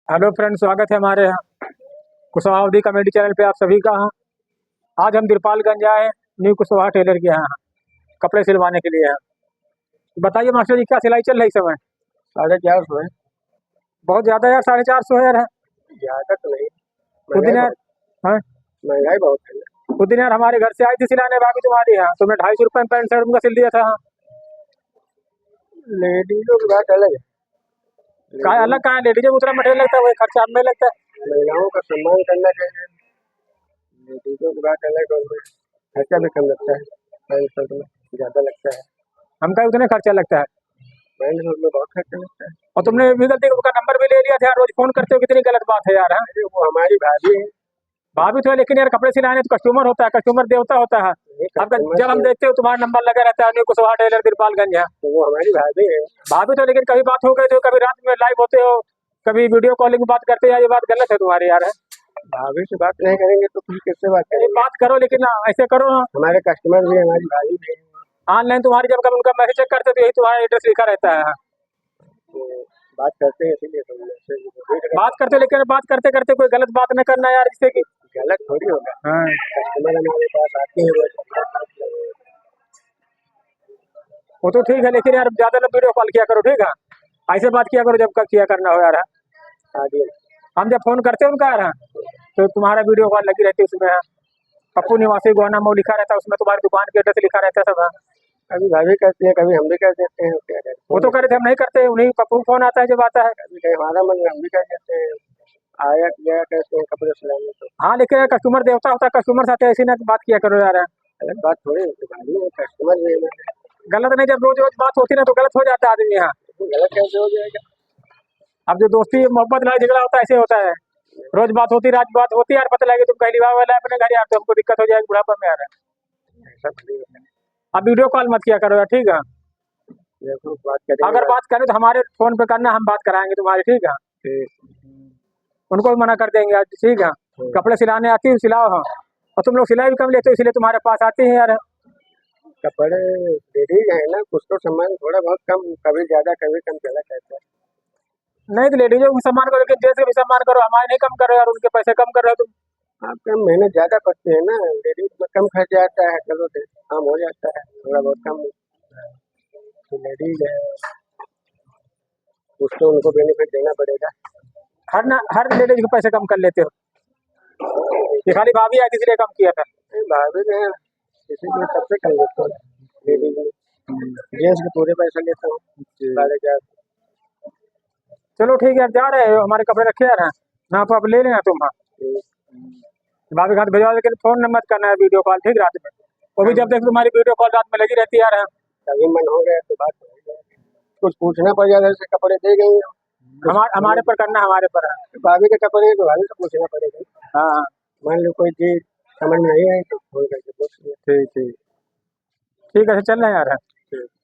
Hello friend, स्वागत है हमारे यहाँ कुशवाहा अवधी कॉमेडी चैनल पे आप सभी का। हाँ, आज हम तिरपालगंज आए न्यू कुशवाहा टेलर के यहाँ कपड़े सिलवाने के लिए हैं। बताइए मास्टर जी, क्या सिलाई चल रही इस समय? 450 है। बहुत ज़्यादा यार, 450 यार है। ज्यादा तो नहीं, उस दिन यार, हाँ महंगाई बहुत है ना। उस दिन यार हमारे घर से आई थी सिलाने भाभी तुम्हारी यहाँ, तुमने 250 रुपये में पैंट शर्ट उनका सिल दिया था। हाँ, लेडीजों की बात अलग है। कहा अलग कहाँ, लेडीजों को उतना मटेरियल लगता है, वही खर्चा हमें लगता है। महिलाओं का सम्मान करना चाहिए। लेडीजों की बात अलग और खर्चा भी कम लगता है। पैंट शर्ट में ज्यादा लगता है। हम कहा उतने खर्चा लगता है। पैंट शर्ट में बहुत खर्चा लगता है। और तुमने भी गलती का नंबर भी ले लिया था यार, रोज फोन करते हो, कितनी गलत बात है यार। हाँ, अरे वो हमारी भाभी है। भाभी तो है, लेकिन यार कपड़े सिलाने तो कस्टमर होता है, कस्टमर देवता होता है। आपका जब हम देखते हो तुम्हारा नंबर लगा रहता है न्यू कुशवाहा टेलर तिरपालगंज है। तो वो हमारी भाभी है। भाभी तो लेकिन कभी बात हो गई तो कभी रात में लाइव होते हो, कभी वीडियो कॉलिंग में बात करते हो यार, ये बात गलत है तुम्हारी यार। है भाभी से बात नहीं करेंगे तो फिर किससे बात ये करेंगे? बात करो, लेकिन ऐसे करो। हमारे कस्टमर भी हमारी भाभी भी है। ऑनलाइन तुम्हारी जब कभी उनका मैसेज चेक करते हो तो यही तुम्हारा एड्रेस लिखा रहता है। तो बात करते हैं इसीलिए तो मैसेज बात करते हो, लेकिन बात करते करते कोई गलत बात न करना यार, जिससे कि गलत थोड़ी होगा। हाँ, कस्टमर हमारे पास आते हैं वो तो ठीक है, लेकिन यार ज्यादा ना वीडियो कॉल किया करो, ठीक है? ऐसे बात किया करो जब किया करना हो यार। आगे। हम जब फोन करते हैं उनका यार, तो तुम्हारा वीडियो कॉल लगी रहती है उसमें। पप्पू निवासी गोना मऊ लिखा रहता है उसमें, तुम्हारी दुकान के एड्रेस लिखा रहता है सब। कभी भाभी करती है, कभी हम भी कर देते हैं। क्या करें? वो तो करे थे, हम नहीं करते, उन्हीं पप्पू फोन आता है जब आता है। कभी कहीं हमारा मन हम भी कर देते हैं। आया गया करते हैं कपड़े सिलाने तो। हाँ, लेकिन यार कस्टमर देवता होता है, कस्टमर साथ ऐसी ना बात किया करो यार। अलग बात थोड़ी होती, भाभी है, कस्टमर भी है। गलत नहीं, जब रोज रोज बात होती ना तो गलत हो जाता है आदमी यहाँ। गलत कैसे हो जाएगा? अब जो दोस्ती मोहब्बत लड़ाई झगड़ा होता है ऐसे होता है। रोज बात होती, रात बात होती यार, पता लगे तुम पहली बार वाला है अपने घर यार, तो हमको दिक्कत हो जाएगी बुढ़ापा में यार। ऐसा थोड़ी होता है। अब वीडियो कॉल मत किया करो यार, ठीक है? देखो बात करेंगे। अगर बात करें तो हमारे फोन पे करना, हम बात कराएंगे तुम्हारी, ठीक है? उनको भी मना कर देंगे आज, ठीक है? कपड़े सिलाने आती है सिलाओ। हाँ, और तुम लोग सिलाई भी कम लेते हो इसलिए तुम्हारे पास आते हैं यार। कपड़े लेडीज है ना, कुछ तो सामान थोड़ा बहुत कम, कभी ज्यादा कभी कम चला कहता है। नहीं तो लेडीजों को सम्मान करो, लेकिन जेंट्स का भी सम्मान करो, हमारे नहीं कम करो यार, उनके पैसे कम कर रहे हो तुम। आपका मेहनत ज्यादा पड़ती है ना, लेडीज में कम खर्च आता है, चलो काम हो जाता है थोड़ा बहुत कम। तो लेडीज है, कुछ तो उनको बेनिफिट देना पड़ेगा। हर लेडीज के पैसे कम कर लेते हो, ये खाली भाभी आई थी इसलिए कम किया था। भाभी ने इसीलिए सबसे कम लेता हूँ। लेडीज में जेंट्स के पूरे पैसे लेता हूँ, 4,500। चलो ठीक है, यार जा रहे हो, हमारे कपड़े रखे यार हैं ना, तो आप ले लेना तुम। हाँ, भाभी के हाथ भिजवा, लेकिन फोन न मत करना है वीडियो कॉल, ठीक? रात में वो भी जब देखो तुम्हारी वीडियो कॉल रात में लगी रहती है यार। कभी मन हो गया तो बात हो गई। कुछ पूछना पड़ जाएगा, जैसे कपड़े दे गई हो, हमारे पर करना, हमारे पर है। भाभी के कपड़े तो भाभी से पूछना पड़ेगा। हाँ, मान लो कोई चीज समझ में नहीं आई तो फोन करके पूछ लिया। ठीक ठीक ठीक है, चल रहे हैं यार।